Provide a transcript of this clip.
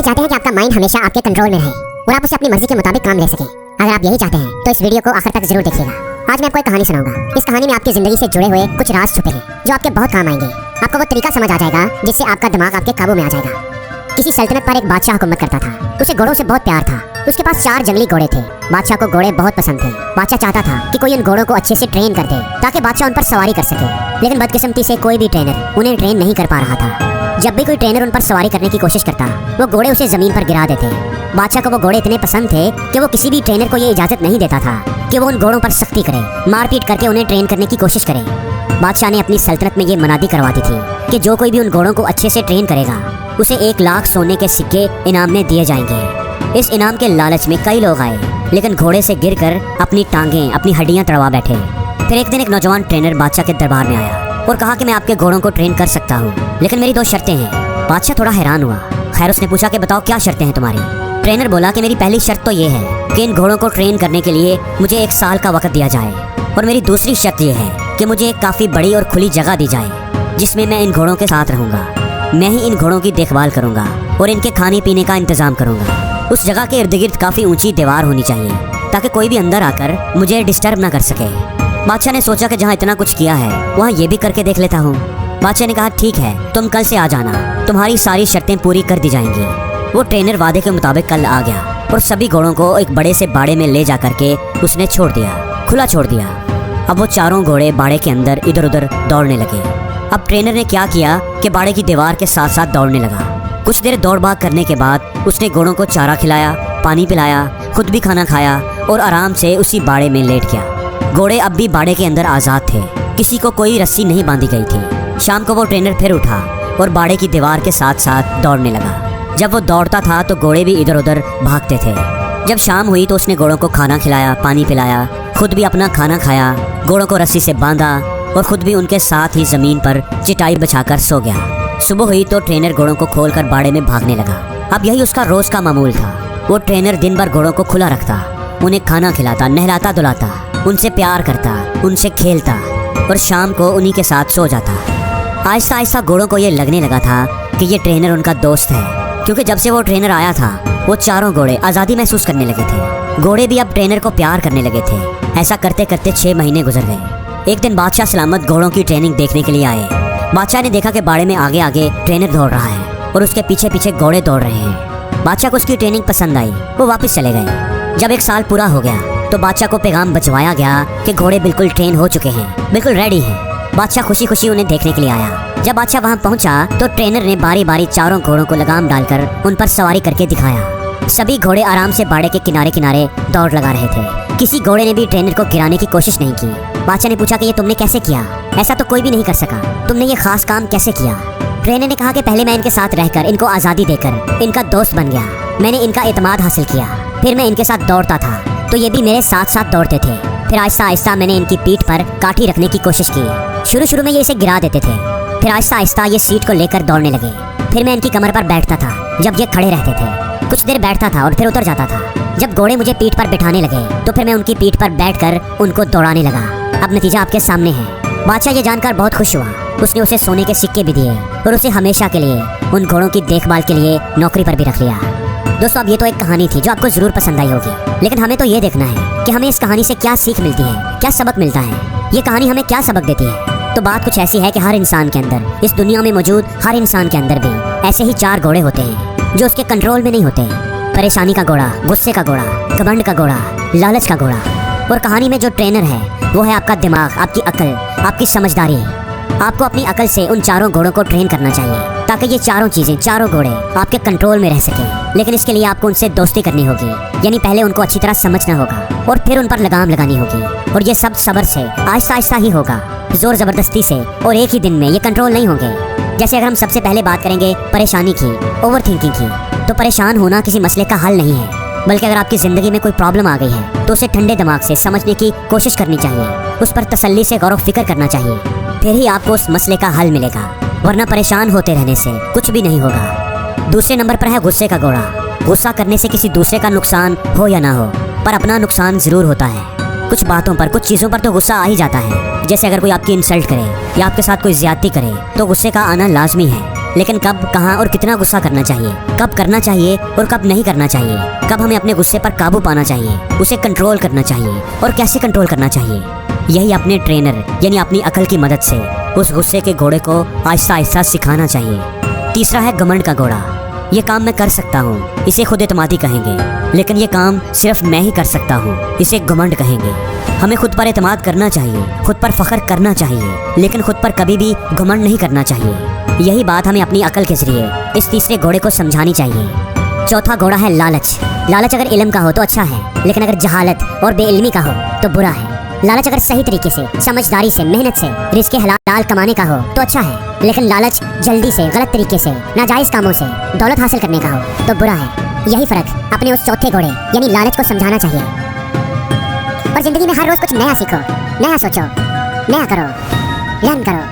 ये चाहते हैं कि आपका माइंड हमेशा आपके कंट्रोल में रहे और आप उसे अपनी मर्जी के मुताबिक काम ले सकें। अगर आप यही चाहते हैं तो इस वीडियो को आखिर तक जरूर देखिएगा। आज मैं आपको एक कहानी सुनाऊंगा। इस कहानी में आपकी जिंदगी से जुड़े हुए कुछ राज छुपे हैं जो आपके बहुत काम आएंगे। आपको वो तरीका समझ आ जाएगा जिससे आपका दिमाग आपके काबू में आ जाएगा। किसी सल्तनत पर एक बादशाह हुकूमत करता था। उसे घोड़ों से बहुत प्यार था। उसके पास 4 जंगली घोड़े थे। बादशाह को घोड़े बहुत पसंद थे। बादशाह चाहता था कि कोई उन घोड़ों को अच्छे से ट्रेन कर दे ताकि बादशाह उन पर सवारी कर सके, लेकिन बदकिस्मती से कोई भी ट्रेनर उन्हें ट्रेन नहीं कर पा रहा था। जब भी कोई ट्रेनर उन पर सवारी करने की कोशिश करता, वो घोड़े उसे जमीन पर गिरा देते। बादशाह को वो घोड़े इतने पसंद थे कि वो किसी भी ट्रेनर को ये इजाजत नहीं देता था कि वो उन घोड़ों पर सख्ती करे, मारपीट करके उन्हें ट्रेन करने की कोशिश करे। बादशाह ने अपनी सल्तनत में ये मनादी करवा दी थी कि जो कोई भी उन घोड़ों को अच्छे से ट्रेन करेगा उसे 1 लाख सोने के सिक्के इनाम में दिए जाएंगे। इस इनाम के लालच में कई लोग आए, लेकिन घोड़े से गिरकर अपनी टांगें, अपनी हड्डियां तड़वा बैठे। फिर एक दिन एक नौजवान ट्रेनर बादशाह के दरबार में आया और कहा कि मैं आपके घोड़ों को ट्रेन कर सकता हूँ, लेकिन मेरी 2 शर्तें हैं। बादशाह थोड़ा हैरान हुआ। खैर, उसने पूछा कि बताओ क्या शर्तें हैं तुम्हारी। ट्रेनर बोला कि मेरी पहली शर्त तो ये है कि इन घोड़ों को ट्रेन करने के लिए मुझे 1 साल का वक्त दिया जाए, और मेरी दूसरी शर्त ये है कि मुझे एक काफ़ी बड़ी और खुली जगह दी जाए जिसमें मैं इन घोड़ों के साथ रहूँगा। मैं ही इन घोड़ों की देखभाल करूँगा और इनके खाने पीने का इंतजाम करूँगा। उस जगह के इर्द गिर्द काफ़ी ऊंची दीवार होनी चाहिए ताकि कोई भी अंदर आकर मुझे डिस्टर्ब ना कर सके। बादशाह ने सोचा कि जहाँ इतना कुछ किया है वहाँ ये भी करके देख लेता हूँ। बादशाह ने कहा ठीक है, तुम कल से आ जाना, तुम्हारी सारी शर्तें पूरी कर दी जाएंगी। वो ट्रेनर वादे के मुताबिक कल आ गया और सभी घोड़ों को एक बड़े से बाड़े में ले जा करके उसने छोड़ दिया, खुला छोड़ दिया। अब वो चारों घोड़े बाड़े के अंदर इधर उधर दौड़ने लगे। अब ट्रेनर ने क्या किया कि बाड़े की दीवार के साथ साथ दौड़ने लगा। कुछ देर दौड़ भाग करने के बाद उसने घोड़ों को चारा खिलाया, पानी पिलाया, खुद भी खाना खाया और आराम से उसी बाड़े में लेट गया। घोड़े अब भी बाड़े के अंदर आज़ाद थे, किसी को कोई रस्सी नहीं बांधी गई थी। शाम को वो ट्रेनर फिर उठा और बाड़े की दीवार के साथ साथ दौड़ने लगा। जब वो दौड़ता था तो घोड़े भी इधर उधर भागते थे। जब शाम हुई तो उसने घोड़ों को खाना खिलाया, पानी पिलाया, खुद भी अपना खाना खाया, घोड़ों को रस्सी से बांधा और खुद भी उनके साथ ही ज़मीन पर चटाई बिछाकर सो गया। सुबह हुई तो ट्रेनर घोड़ों को खोलकर बाड़े में भागने लगा। अब यही उसका रोज़ का मामूल था। वो ट्रेनर दिन भर घोड़ों को खुला रखता, उन्हें खाना खिलाता, नहलाता धुलाता, उनसे प्यार करता, उनसे खेलता और शाम को उन्हीं के साथ सो जाता। आहिस्ता आहिस्ता घोड़ों को ये लगने लगा था कि ये ट्रेनर उनका दोस्त है, क्योंकि जब से वो ट्रेनर आया था वो चारों घोड़े आज़ादी महसूस करने लगे थे। घोड़े भी अब ट्रेनर को प्यार करने लगे थे। ऐसा करते करते 6 महीने गुजर गए। एक दिन बादशाह सलामत घोड़ों की ट्रेनिंग देखने के लिए आए। बादशाह ने देखा कि बाड़े में आगे आगे ट्रेनर दौड़ रहा है और उसके पीछे पीछे घोड़े दौड़ रहे हैं। बादशाह को उसकी ट्रेनिंग पसंद आई, वो वापस चले गए। जब 1 साल पूरा हो गया तो बादशाह को पैगाम भिजवाया गया कि घोड़े बिल्कुल ट्रेन हो चुके हैं, बिल्कुल रेडी हैं। बादशाह खुशी खुशी उन्हें देखने के लिए आया। जब बादशाह वहाँ पहुँचा तो ट्रेनर ने बारी बारी चारों घोड़ों को लगाम डालकर उन पर सवारी करके दिखाया। सभी घोड़े आराम से बाड़े के किनारे किनारे दौड़ लगा रहे थे। किसी घोड़े ने भी ट्रेनर को गिराने की कोशिश नहीं की। बादशाह ने पूछा कि ये तुमने कैसे किया? ऐसा तो कोई भी नहीं कर सका, तुमने ये खास काम कैसे किया? ट्रेनर ने कहा कि पहले मैं इनके साथ रहकर, इनको आज़ादी देकर इनका दोस्त बन गया। मैंने इनका एतमाद हासिल किया। फिर मैं इनके साथ दौड़ता था तो ये भी मेरे साथ साथ दौड़ते थे। फिर आहिस्ता आहिस्ता मैंने इनकी पीठ पर काठी रखने की कोशिश की। शुरू शुरू में ये इसे गिरा देते थे, फिर आहिस्ता आहिस्ता ये सीट को लेकर दौड़ने लगे। फिर मैं इनकी कमर पर बैठता था जब ये खड़े रहते थे। कुछ देर बैठता था और फिर उतर जाता था। जब घोड़े मुझे पीठ पर बिठाने लगे तो फिर मैं उनकी पीठ पर बैठकर उनको दौड़ाने लगा। अब नतीजा आपके सामने है। बादशाह ये जानकर बहुत खुश हुआ। उसने उसे सोने के सिक्के भी दिए और उसे हमेशा के लिए उन घोड़ों की देखभाल के लिए नौकरी पर भी रख लिया। दोस्तों, अब ये तो एक कहानी थी जो आपको जरूर पसंद आई होगी, लेकिन हमें तो ये देखना है कि हमें इस कहानी से क्या सीख मिलती है, क्या सबक मिलता है। ये कहानी हमें क्या सबक देती है? तो बात कुछ ऐसी है कि हर इंसान के अंदर, इस दुनिया में मौजूद हर इंसान के अंदर भी ऐसे ही 4 घोड़े होते हैं जो उसके कंट्रोल में नहीं होते। परेशानी का घोड़ा, गुस्से का घोड़ा, घमंड का घोड़ा, लालच का घोड़ा। और कहानी में जो ट्रेनर है वो है आपका दिमाग, आपकी अकल, आपकी समझदारी। आपको अपनी अकल से उन चारों घोड़ों को ट्रेन करना चाहिए ताकि ये चारों चीजें, चारों घोड़े आपके कंट्रोल में रह सकें। लेकिन इसके लिए आपको उनसे दोस्ती करनी होगी, यानी पहले उनको अच्छी तरह समझना होगा और फिर उन पर लगाम लगानी होगी। और ये सब सब्र से, आहिस्ता आहिस्ता ही होगा। जोर जबरदस्ती से और एक ही दिन में ये कंट्रोल नहीं होंगे। जैसे अगर हम सबसे पहले बात करेंगे परेशानी की, ओवर थिंकिंग की, तो परेशान होना किसी मसले का हल नहीं है, बल्कि अगर आपकी ज़िंदगी में कोई प्रॉब्लम आ गई है तो उसे ठंडे दिमाग से समझने की कोशिश करनी चाहिए, उस पर तसल्ली से गौर फिक्र करना चाहिए। फिर ही आपको उस मसले का हल मिलेगा, वरना परेशान होते रहने से कुछ भी नहीं होगा। दूसरे नंबर पर है गुस्से का घोड़ा। गुस्सा करने से किसी दूसरे का नुकसान हो या ना हो, पर अपना नुकसान ज़रूर होता है। कुछ बातों पर, कुछ चीज़ों पर तो गुस्सा आ ही जाता है। जैसे अगर कोई आपकी इंसल्ट करे या आपके साथ कोई ज्यादती करे तो गुस्से का आना लाजमी है। लेकिन कब, कहाँ और कितना गुस्सा करना चाहिए, कब करना चाहिए और कब नहीं करना चाहिए, कब हमें अपने गुस्से पर काबू पाना चाहिए, उसे कंट्रोल करना चाहिए और कैसे कंट्रोल करना चाहिए, यही अपने ट्रेनर यानी अपनी अकल की मदद से उस गुस्से के घोड़े को आहिस्ता आहिस्ता सिखाना चाहिए। तीसरा है घमंड का घोड़ा। ये काम मैं कर सकता हूँ, इसे खुद एतमादी कहेंगे, लेकिन ये काम सिर्फ मैं ही कर सकता हूँ, इसे घमंड कहेंगे। हमें खुद पर एतमाद करना चाहिए, खुद पर फख्र करना चाहिए, लेकिन खुद पर कभी भी घमंड नहीं करना चाहिए। यही बात हमें अपनी अकल के जरिए इस तीसरे घोड़े को समझानी चाहिए। चौथा घोड़ा है लालच। लालच अगर इल्म का हो तो अच्छा है, लेकिन अगर जहालत और बेइल्मी का हो तो बुरा है। लालच अगर सही तरीके से, समझदारी से, मेहनत से, रिस्क हलाल कमाने का हो तो अच्छा है, लेकिन लालच जल्दी से, गलत तरीके से, नाजायज कामों से दौलत हासिल करने का हो तो बुरा है। यही फर्क अपने उस चौथे घोड़े यानी लालच को समझाना चाहिए। और जिंदगी में हर रोज कुछ नया सीखो, नया सोचो, नया करो, लर्न करो।